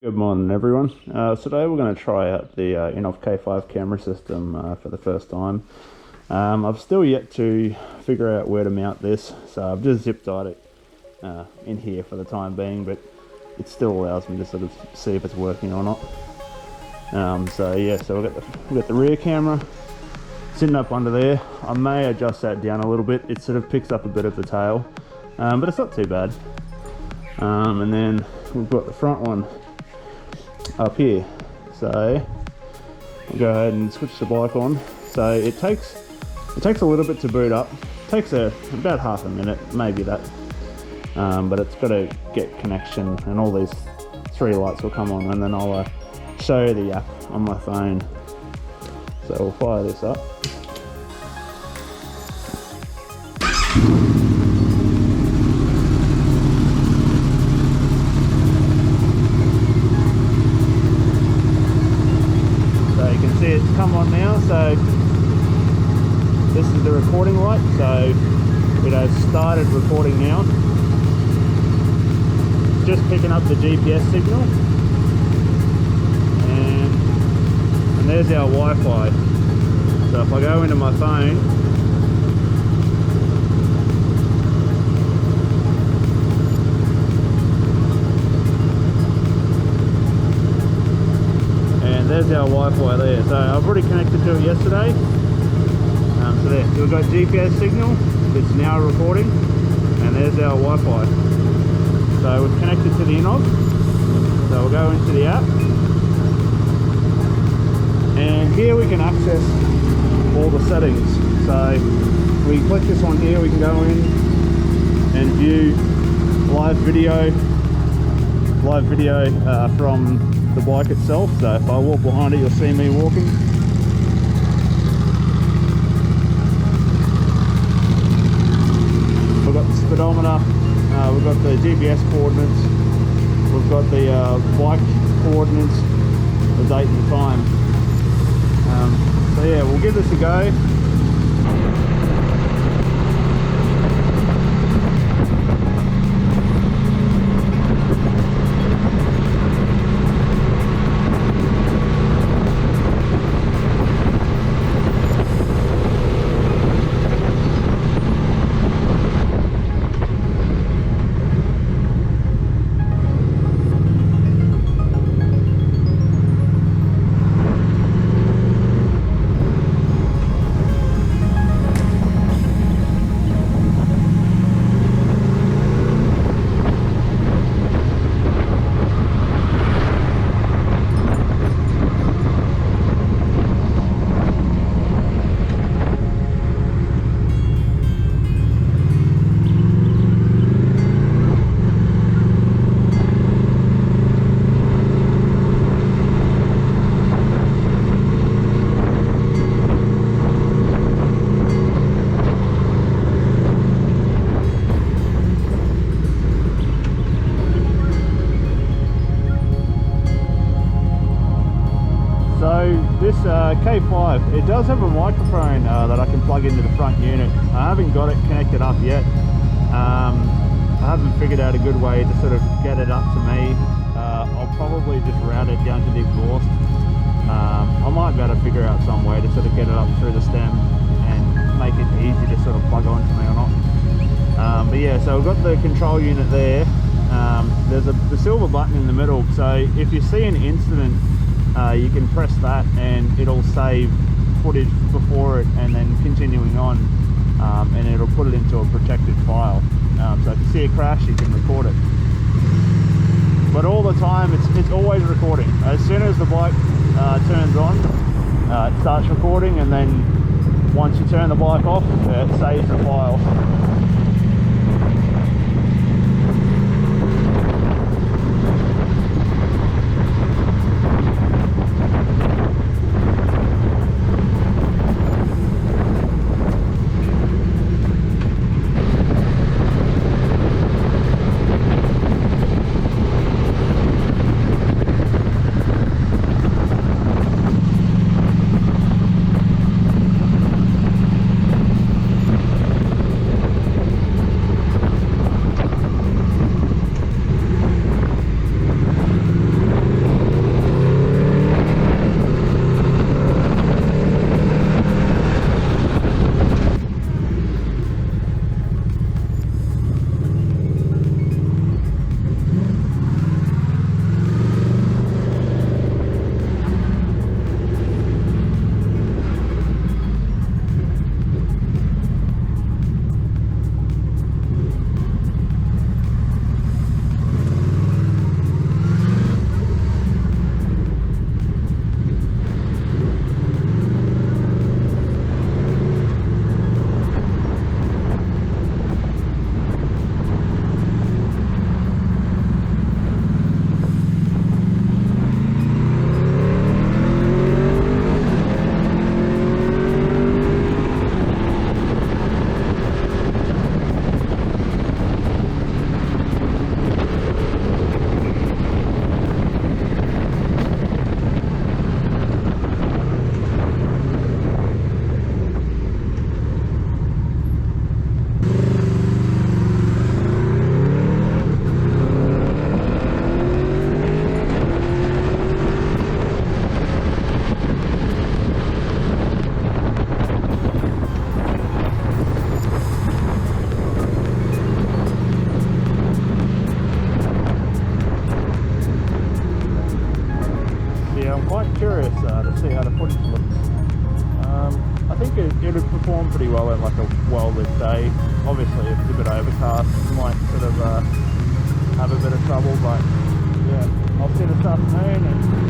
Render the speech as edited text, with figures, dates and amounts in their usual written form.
Good morning, everyone. Today we're going to try out the Innovv K5 camera system for the first time. I've still yet to figure out where to mount this, so I've just zip tied it in here for the time being, but it still allows me to sort of see if it's working or not. So we've got the rear camera sitting up under there. I may adjust that down a little bit. It sort of picks up a bit of the tail, but it's not too bad. And then we've got the front one up here, so we'll go ahead and switch the bike on. So it takes a little bit to boot up. It takes about half a minute, maybe that, but it's got to get connection, and all these three lights will come on, and then I'll show you the app on my phone. So we'll fire this up. It's come on now, so this is the recording light, so it has started recording now. Just picking up the GPS signal, and there's our Wi-Fi. So if I go into my phone, there's our Wi-Fi there. So I've already connected to it yesterday. So there, so we've got GPS signal, it's now recording, and there's our Wi-Fi. So we've connected to the Innovv. So we'll go into the app, and here we can access all the settings. So we click this one here, we can go in and view live video from the bike itself. So if I walk behind it, you'll see me walking. We've got the speedometer, we've got the GPS coordinates, we've got the bike coordinates, the date and the time. So yeah, we'll give this a go. This K5, it does have a microphone that I can plug into the front unit. I haven't got it connected up yet. I haven't figured out a good way to sort of get it up to me. I'll probably just route it down to the exhaust. I might be able to figure out some way to sort of get it up through the stem and make it easy to sort of plug onto me or not. But yeah, so we've got the control unit there. There's the silver button in the middle, so if you see an incident, you can press that and it'll save footage before it and then continuing on, and it'll put it into a protected file. So if you see a crash, you can record it. But all the time, it's always recording. As soon as the bike turns on, it starts recording, and then once you turn the bike off, it saves the file. I'm quite curious to see how the footage looks. I think it would perform pretty well in like a well-lit day. Obviously if it's a bit overcast it might sort of have a bit of trouble, but yeah, I'll see this afternoon and